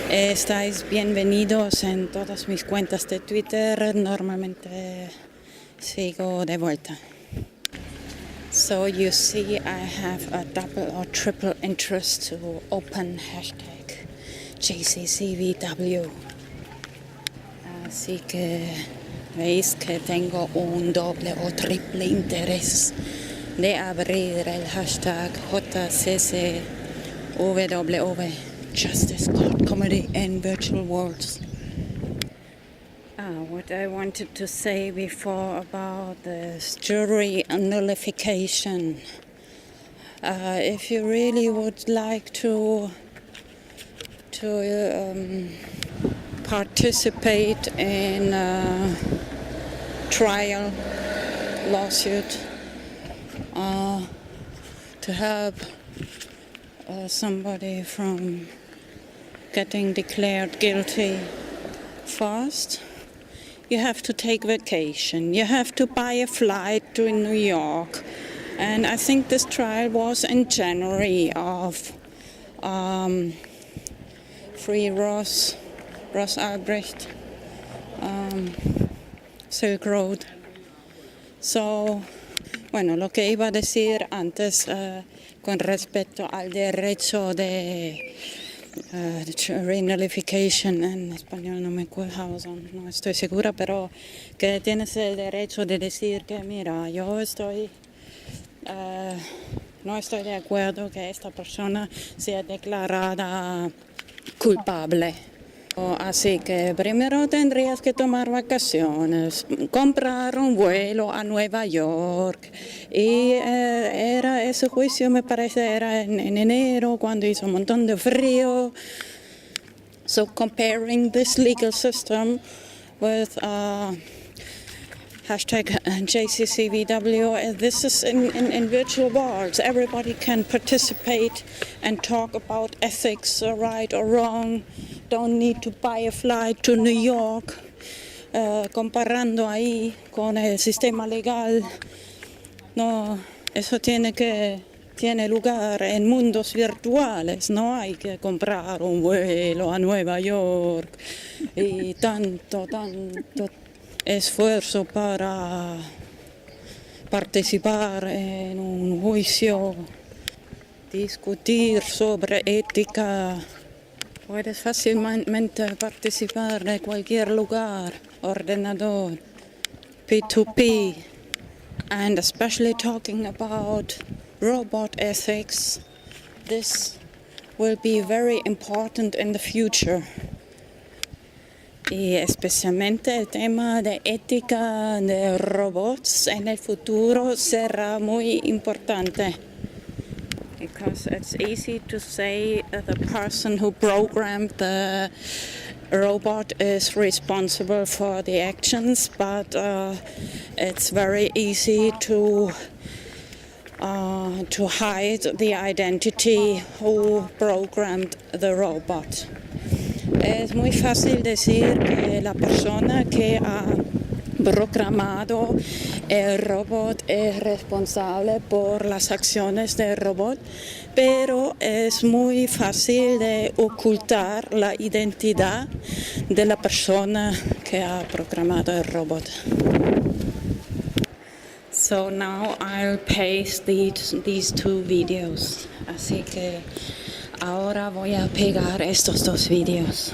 Estáis bienvenidos en todas mis cuentas de Twitter. Normalmente sigo de vuelta. So you see I have a double or triple interest to open hashtag JCCVW. Así que veis que tengo un doble o triple interés de abrir el hashtag JCCVW, Justice Court Comedy in Virtual Worlds. What I wanted to say before about this jury nullification. If you really would like to participate in a trial lawsuit, to help somebody from getting declared guilty fast, you have to take vacation. You have to buy a flight to New York. And I think this trial was in January of Free Ross Albrecht, Silk Road. So, bueno, lo que iba a decir antes con respecto al derecho de renullification, en español no me acuerdo, no estoy segura, pero que tienes el derecho de decir que mira, yo no estoy de acuerdo que esta persona sea declarada culpable. Así que primero tendrías que tomar vacaciones, comprar un vuelo a Nueva York. Y ese juicio, me parece, era en enero, cuando hizo un montón de frío. So comparing this legal system with hashtag JCCVW, this is in virtual worlds. Everybody can participate and talk about ethics, right or wrong. Don't need to buy a flight to New York. Comparando ahí con el sistema legal, no, eso tiene lugar en mundos virtuales. No hay que comprar un vuelo a Nueva York y tanto esfuerzo para participar en un juicio, discutir sobre ética. Puedes fácilmente participar de cualquier lugar, ordenador, P2P, and especially talking about robot ethics, this will be very important in the future. Y especialmente el tema de ética de robots en el futuro será muy importante. Because it's easy to say that the person who programmed the robot is responsible for the actions, but it's very easy to hide the identity who programmed the robot. Es muy fácil decir que la persona que ha programado el robot es responsable por las acciones del robot, pero es muy fácil de ocultar la identidad de la persona que ha programado el robot. So now I'll paste these two videos. Así que ahora voy a pegar estos dos videos.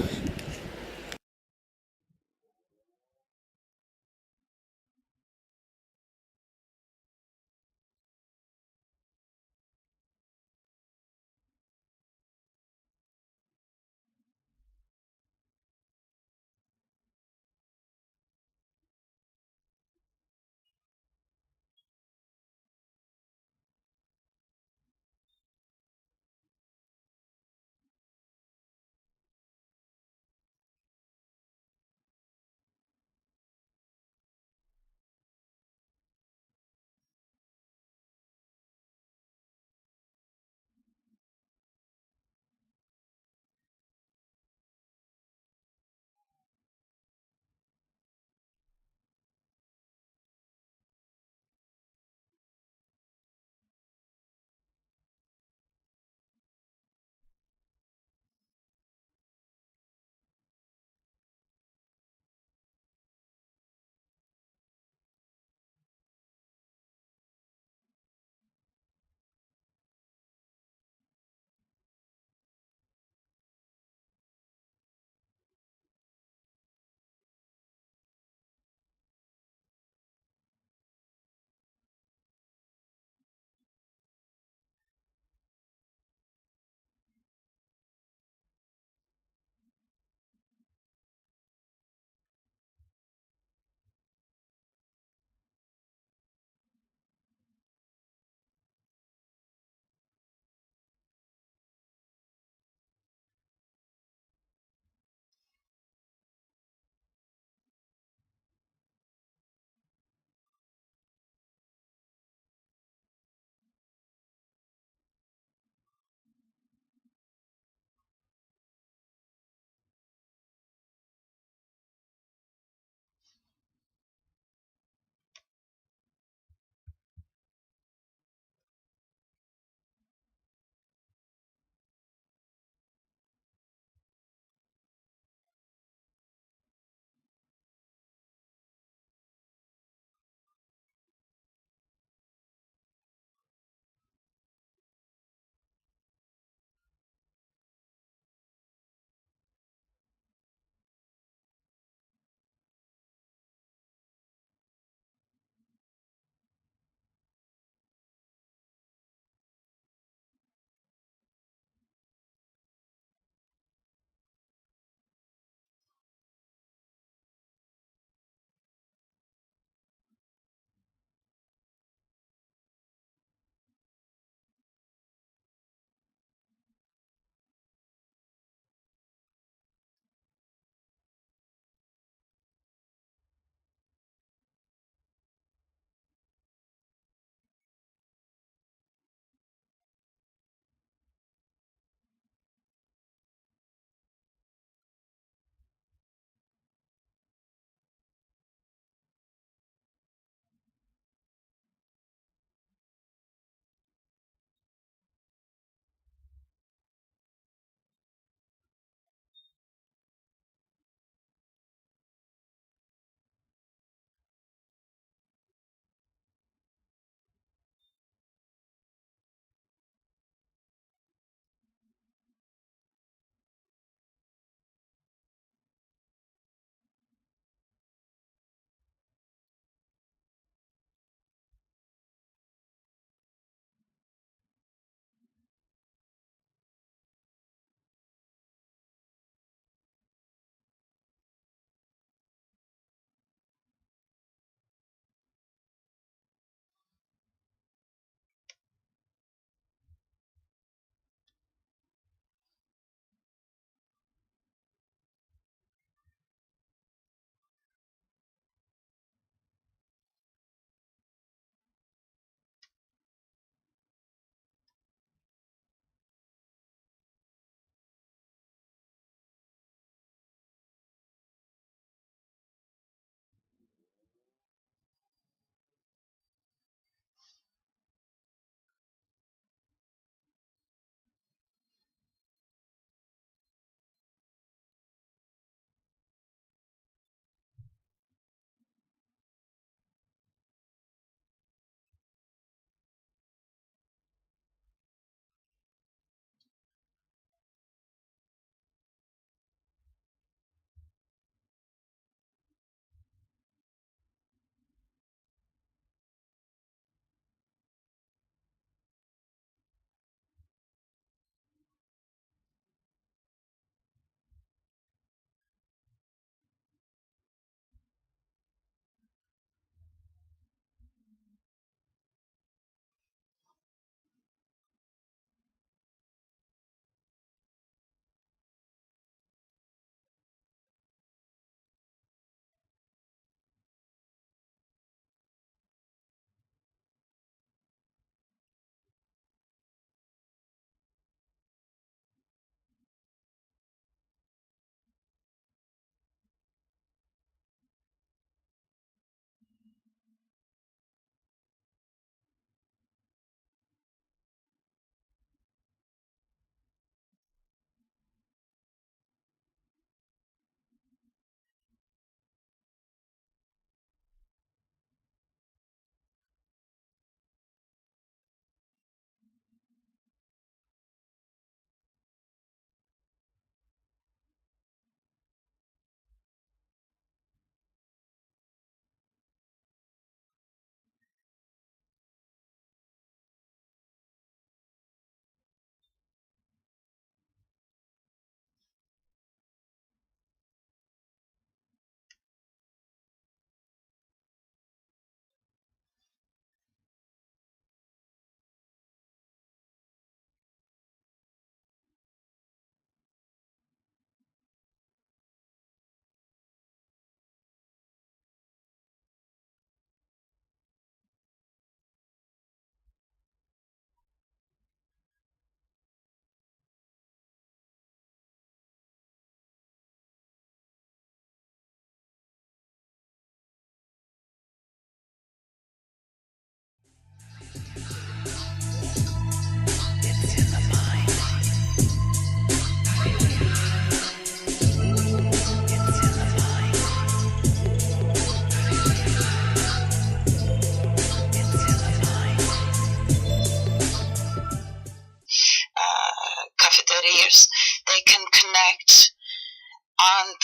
and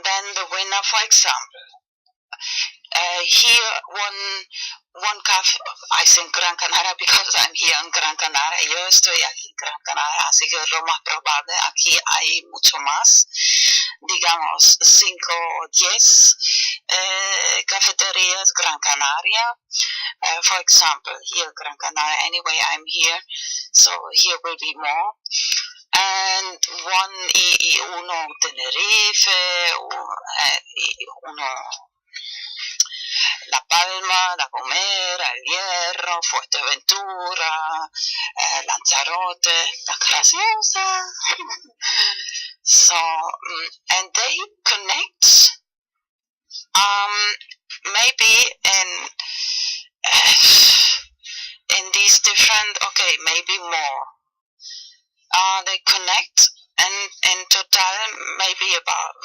then the winner, for example, here one cafe, I think Gran Canaria because I'm here in Gran Canaria, yo estoy aquí en Gran Canaria, así que lo más probable, aquí hay mucho más, digamos 5 o 10 cafeterias Gran Canaria. For example, here Gran Canaria, anyway, I'm here, so here will be more. And uno Tenerife, uno La Palma, La Gomera, El Hierro, Fuerteventura, Lanzarote, La Graciosa. So, and they connect, maybe in these different, okay, maybe more. They connect, and in total maybe about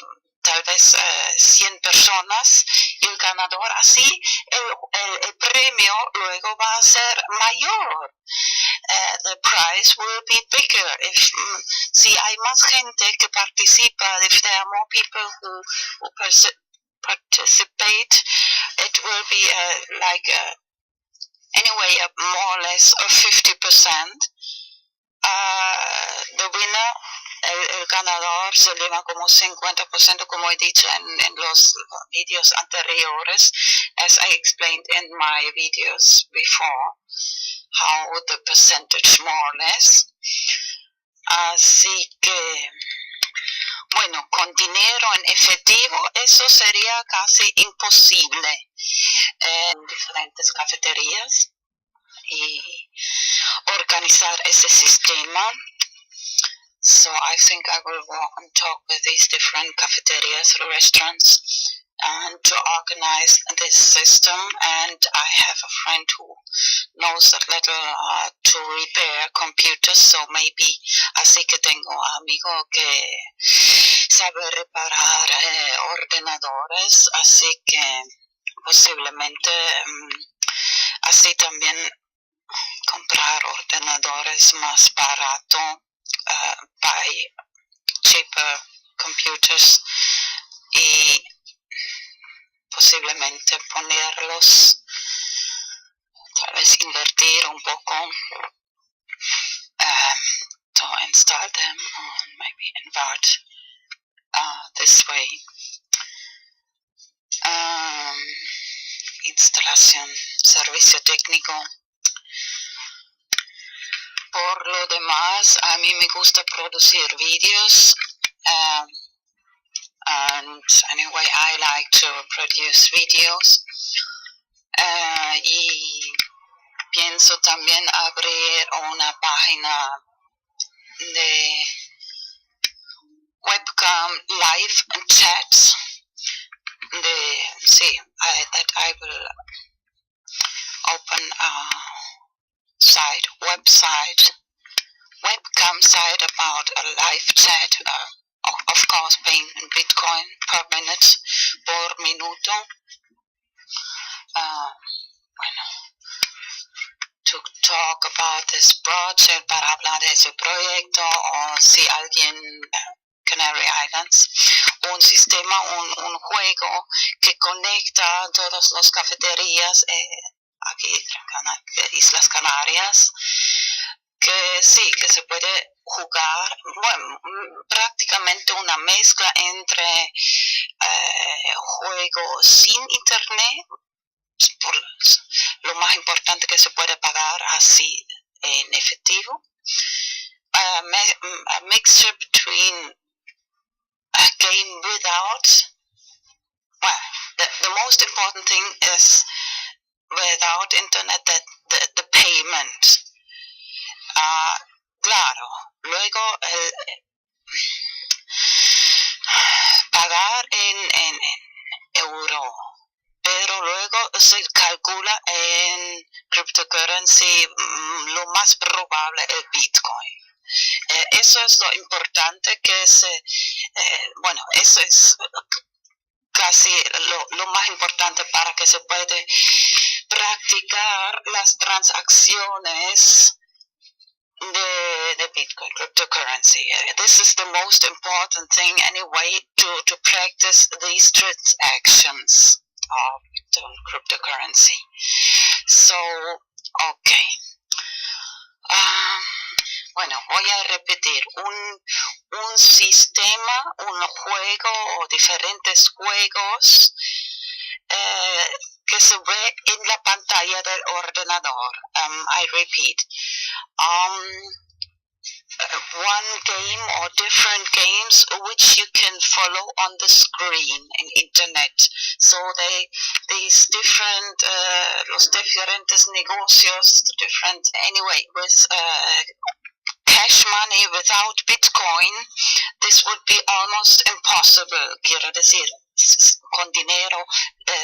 tal vez 100 personas, y el ganador así, el premio luego va a ser mayor. The prize will be bigger if si hay más gente que participa, if there are more people who participate, it will be anyway more or less of 50%. The winner, el ganador, se lleva como 50%, como he dicho en los videos anteriores, as I explained in my videos before, how the percentage more or less. Así que, bueno, con dinero en efectivo, eso sería casi imposible en diferentes cafeterías y organizar ese sistema. So I think I will walk and talk with these different cafeterias, restaurants, and to organize this system. And I have a friend who knows a little to repair computers, so maybe así que tengo amigo que sabe reparar ordenadores, así que posiblemente así también comprar ordenadores más barato, buy cheaper computers y posiblemente ponerlos, tal vez invertir un poco to install them or maybe invert this way. Instalación, servicio técnico. Por lo demás, a mí me gusta producir videos, and anyway, I like to produce videos, y pienso también abrir una página de webcam live and chats, that I will open a webcam site about a live chat, of course paying in Bitcoin per minute, por minuto. To talk about this project, para hablar de ese proyecto, o si alguien, Canary Islands, un sistema, un juego que conecta todas las cafeterías aquí en Islas Canarias, que sí, que se puede jugar, bueno, prácticamente una mezcla entre juegos sin internet, por lo más importante que se puede pagar así en efectivo, a mixture between a game without, well, the most important thing is without internet, the payment. Claro, luego pagar en euro, pero luego se calcula en cryptocurrency, lo más probable el Bitcoin. Eso es lo importante que eso es casi lo más importante para que se puede practicar las transacciones de with the Bitcoin cryptocurrency. This is the most important thing anyway to practice these transactions of cryptocurrency. So, okay. Bueno, voy a repetir un sistema, un juego o diferentes juegos que se ve en la pantalla del ordenador. I repeat. One game or different games which you can follow on the screen in internet. So these different, los diferentes negocios, different, anyway, with cash money without Bitcoin, this would be almost impossible, quiero decir, con dinero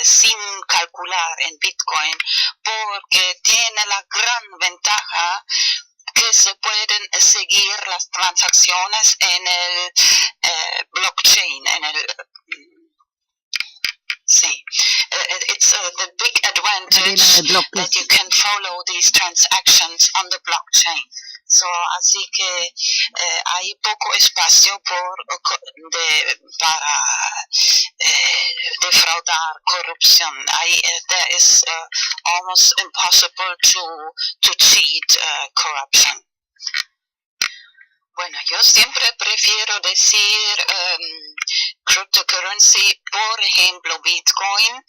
sin calcular en Bitcoin, porque tiene la gran ventaja que se pueden seguir las transacciones en el blockchain, en el sí, it's the big advantage that you can follow these transactions on the blockchain. So, así que hay poco espacio para defraudar, corrupción. There is almost impossible to cheat corruption. Bueno, yo siempre prefiero decir cryptocurrency, por ejemplo, Bitcoin.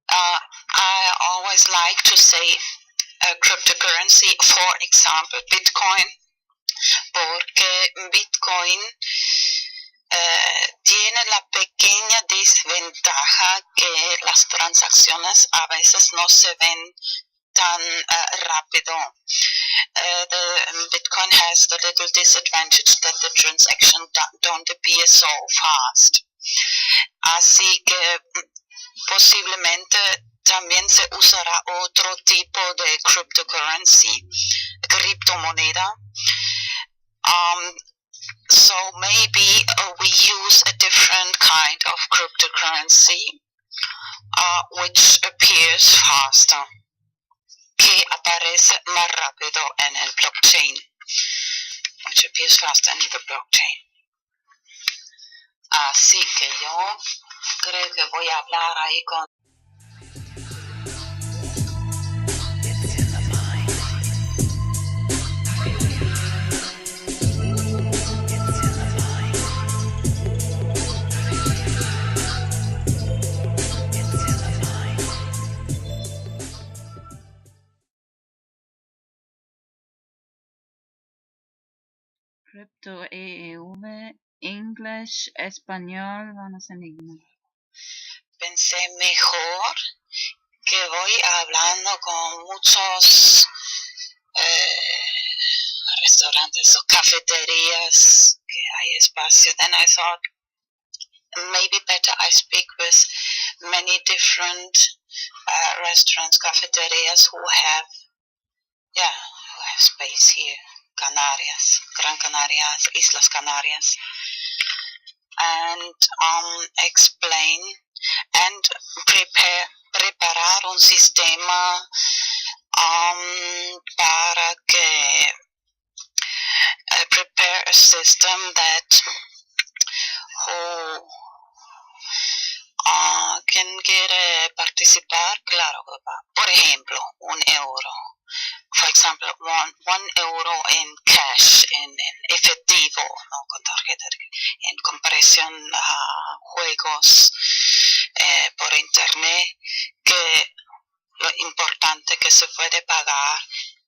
I always like to say cryptocurrency, for example, Bitcoin, porque Bitcoin tiene la pequeña desventaja que las transacciones a veces no se ven tan rápido. The Bitcoin has the little disadvantage that the transactions don't appear so fast. Así que posiblemente también se usará otro tipo de cryptocurrency, criptomoneda. So maybe we use a different kind of cryptocurrency which appears faster, que aparece más rápido en el blockchain, which appears faster in the blockchain. Así que yo creo que voy a hablar ahí con Crypto EEV, English, español, vamos a enigma. Pensé mejor que voy hablando con muchos restaurantes o cafeterías que hay espacio. Then I thought maybe better I speak with many different restaurants, cafeterias who have space here. Canarias, Gran Canarias, Islas Canarias, and explain and preparar un sistema para que prepare a system that who quien quiere participar, claro, por ejemplo, €1. For example, one euro in cash, in efectivo, no con tarjeta, en comparación a juegos por internet, que lo importante que se puede pagar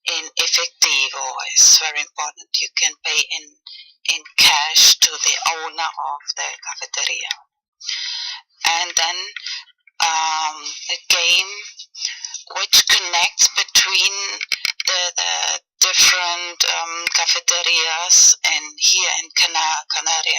en efectivo is very important. You can pay in cash to the owner of the cafeteria. And then a game which connects between the different cafeterias and here in Canarias.